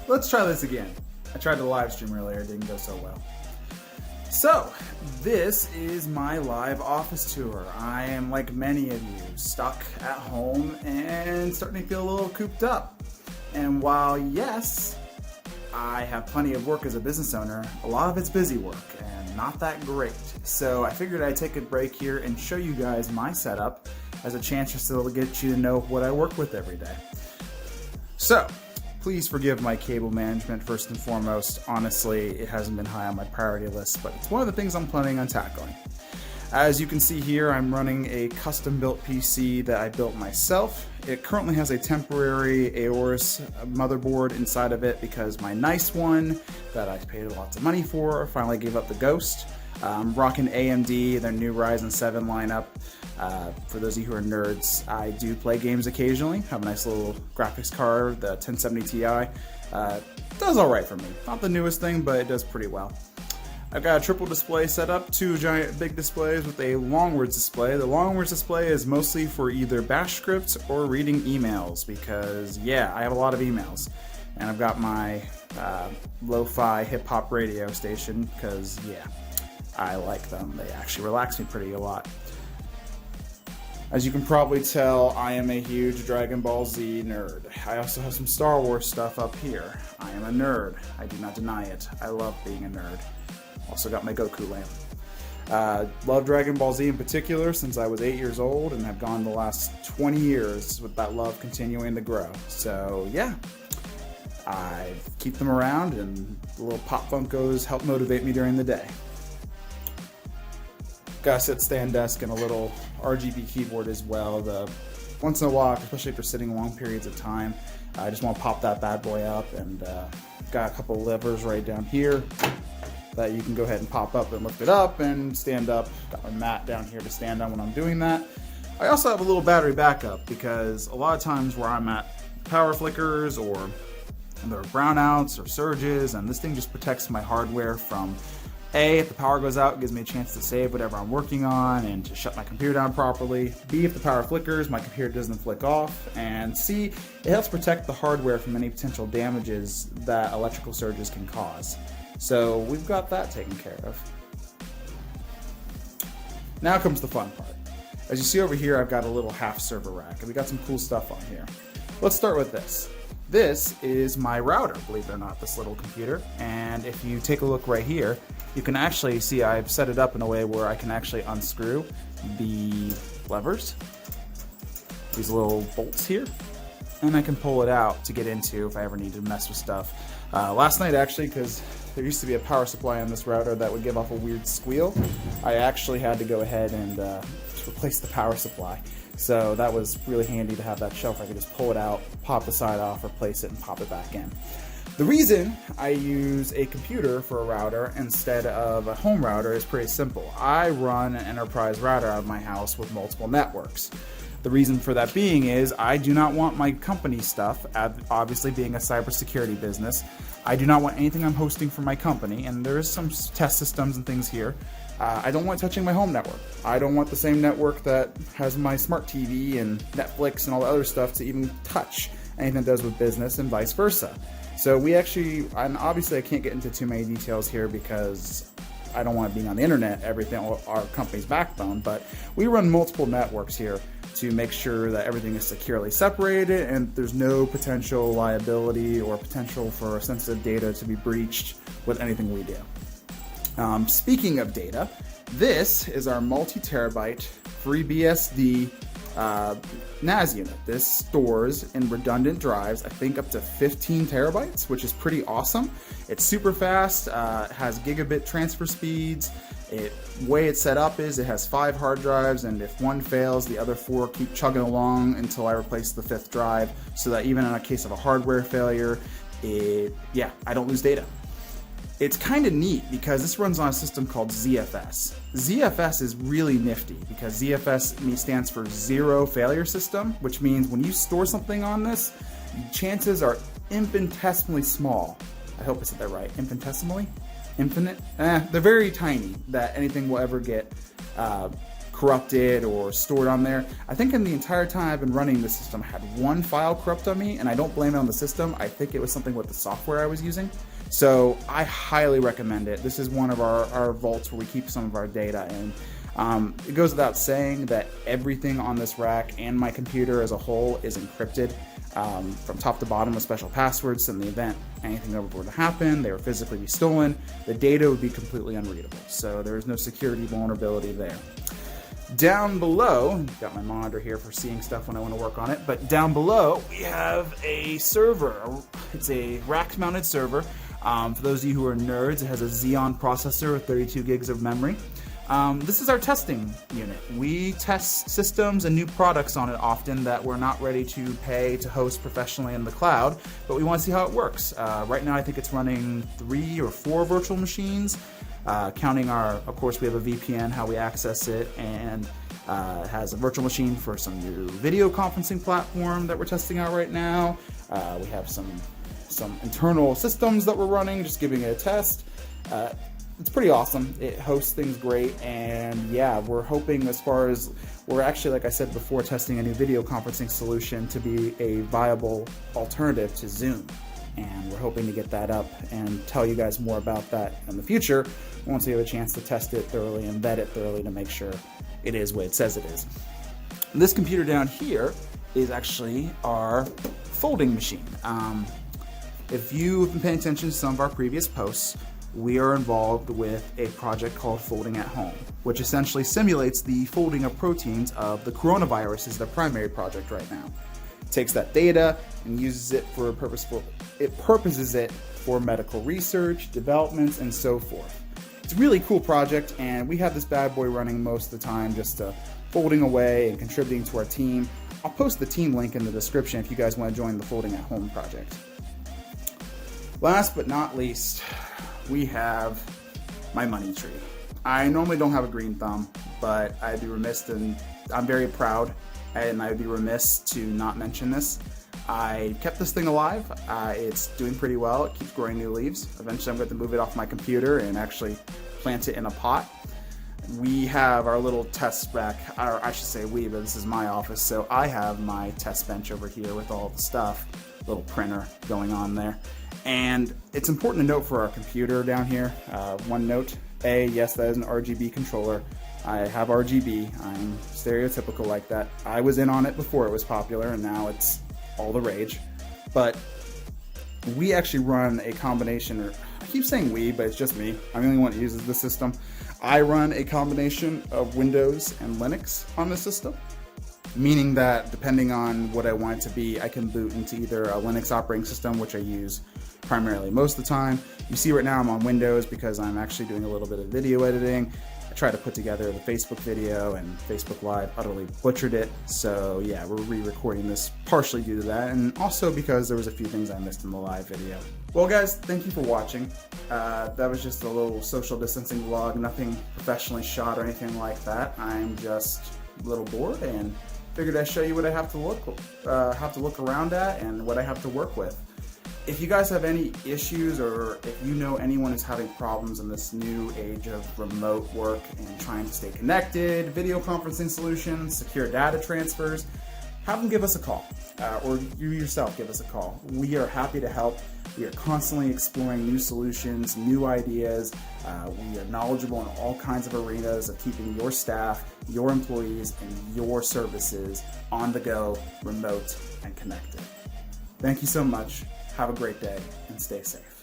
Let's try this again. I tried to live stream earlier, it didn't go so well. So, this is my live office tour. I am, like many of you, stuck at home and starting to feel a little cooped up. And while, yes, I have plenty of work as a business owner, a lot of it's busy work and not that great. So I figured I'd take a break here and show you guys my setup as a chance just to get you to know what I work with every day. So, please forgive my cable management first and foremost. Honestly, it hasn't been high on my priority list, but it's one of the things I'm planning on tackling. As you can see here, I'm running a custom-built PC that I built myself. It currently has a temporary Aorus motherboard inside of it because my nice one that I paid lots of money for finally gave up the ghost. I'm rocking AMD, their new Ryzen 7 lineup. For those of you who are nerds, I do play games occasionally. Have a nice little graphics card, the 1070 Ti. Does alright for me. Not the newest thing, but it does pretty well. I've got a triple display set up, two giant big displays with a Longwords display. The Longwords display is mostly for either bash scripts or reading emails because, yeah, I have a lot of emails. And I've got my lo-fi hip-hop radio station because, yeah, I like them. They actually relax me a lot. As you can probably tell, I am a huge Dragon Ball Z nerd. I also have some Star Wars stuff up here. I am a nerd. I do not deny it. I love being a nerd. Also got my Goku lamp. Love Dragon Ball Z in particular since I was 8 years old and have gone the last 20 years with that love continuing to grow. So yeah, I keep them around and the little Pop Funkos help motivate me during the day. Got a sit-stand desk and a little RGB keyboard as well. Once in a while, especially if you're sitting long periods of time, I just want to pop that bad boy up, and got a couple levers right down here that you can go ahead and pop up and lift it up and stand up. Got my mat down here to stand on when I'm doing that. I also have a little battery backup because a lot of times where I'm at, power flickers or there are brownouts or surges, and this thing just protects my hardware from A, if the power goes out, it gives me a chance to save whatever I'm working on and to shut my computer down properly. B, if the power flickers, my computer doesn't flick off. And C, it helps protect the hardware from any potential damages that electrical surges can cause. So we've got that taken care of. Now comes the fun part. As you see over here, I've got a little half server rack, and we got some cool stuff on here. Let's start with this. This is my router, believe it or not, this little computer. And if you take a look right here, you can actually see I've set it up in a way where I can actually unscrew the levers, these little bolts here, and I can pull it out to get into if I ever need to mess with stuff. Last night actually, because there used to be a power supply on this router that would give off a weird squeal, I actually had to go ahead and replace the power supply. So that was really handy to have that shelf. I could just pull it out, pop the side off, replace it, and pop it back in. The reason I use a computer for a router instead of a home router is pretty simple. I run an enterprise router out of my house with multiple networks. The reason for that being is I do not want my company stuff, obviously being a cybersecurity business, I do not want anything I'm hosting for my company, and there is some test systems and things here. I don't want touching my home network. I don't want the same network that has my smart TV and Netflix and all the other stuff to even touch anything that does with business and vice versa. So we actually, and obviously I can't get into too many details here because I don't want it being on the internet, everything, our company's backbone, but we run multiple networks here to make sure that everything is securely separated and there's no potential liability or potential for sensitive data to be breached with anything we do. Speaking of data, this is our multi-terabyte FreeBSD NAS unit. This stores in redundant drives, I think up to 15 terabytes, which is pretty awesome. It's super fast, has gigabit transfer speeds. The way it's set up is it has 5 hard drives, and if one fails, the other 4 keep chugging along until I replace the 5th drive, so that even in a case of a hardware failure, I don't lose data. It's kind of neat because this runs on a system called ZFS. ZFS is really nifty because ZFS stands for Zero Failure System, which means when you store something on this, chances are infinitesimally small. I hope I said that right. Infinitesimally? Infinite? They're very tiny that anything will ever get corrupted or stored on there. I think in the entire time I've been running the system, I had one file corrupt on me, and I don't blame it on the system. I think it was something with the software I was using. So I highly recommend it. This is one of our vaults where we keep some of our data in. It goes without saying that everything on this rack and my computer as a whole is encrypted from top to bottom with special passwords. So in the event anything that were to happen, they would physically be stolen, the data would be completely unreadable. So there is no security vulnerability there. Down below, got my monitor here for seeing stuff when I want to work on it, but down below we have a server. It's a rack-mounted server. For those of you who are nerds, it has a Xeon processor with 32 gigs of memory. This is our testing unit. We test systems and new products on it often that we're not ready to pay to host professionally in the cloud, but we want to see how it works. Right now I think it's running 3 or 4 virtual machines, counting of course we have a VPN, how we access it, and it has a virtual machine for some new video conferencing platform that we're testing out right now. We have some internal systems that we're running, just giving it a test. It's pretty awesome. It hosts things great, and yeah, we're hoping, as far as we're actually, like I said before, testing a new video conferencing solution to be a viable alternative to Zoom, and we're hoping to get that up and tell you guys more about that in the future once we have a chance to test it thoroughly and vet it thoroughly to make sure it is what it says it is. This computer down here is actually our folding machine. If you've been paying attention to some of our previous posts, we are involved with a project called Folding at Home, which essentially simulates the folding of proteins of the coronavirus. Is the primary project right now. It takes that data and uses it for purposes it for medical research, developments, and so forth. It's a really cool project, and we have this bad boy running most of the time, just folding away and contributing to our team. I'll post the team link in the description if you guys want to join the Folding at Home project. Last but not least, we have my money tree. I normally don't have a green thumb, but I'd be remiss, and I'm very proud, and I'd be remiss to not mention this. I kept this thing alive. It's doing pretty well. It keeps growing new leaves. Eventually I'm going to move it off my computer and actually plant it in a pot. We have our little test rack, or I should say we, but this is my office, so I have my test bench over here with all the stuff, little printer going on there. And it's important to note for our computer down here, one note, yes, that is an RGB controller. I have RGB, I'm stereotypical like that. I was in on it before it was popular, and now it's all the rage. But we actually run a combination, or I keep saying we, but it's just me. I'm the only one that uses the system. I run a combination of Windows and Linux on the system, meaning that depending on what I want it to be, I can boot into either a Linux operating system, which I use primarily most of the time. You see right now I'm on Windows because I'm actually doing a little bit of video editing. I tried to put together the Facebook video, and Facebook Live utterly butchered it. So yeah, we're re-recording this partially due to that, and also because there was a few things I missed in the live video. Well guys, thank you for watching. That was just a little social distancing vlog, nothing professionally shot or anything like that. I'm just a little bored and figured I'd show you what I have to look around at and what I have to work with. If you guys have any issues, or if you know anyone is having problems in this new age of remote work and trying to stay connected, video conferencing solutions, secure data transfers, have them give us a call, or you yourself give us a call. We are happy to help. We are constantly exploring new solutions, new ideas. We are knowledgeable in all kinds of arenas of keeping your staff, your employees, and your services on the go, remote, and connected. Thank you so much. Have a great day and stay safe.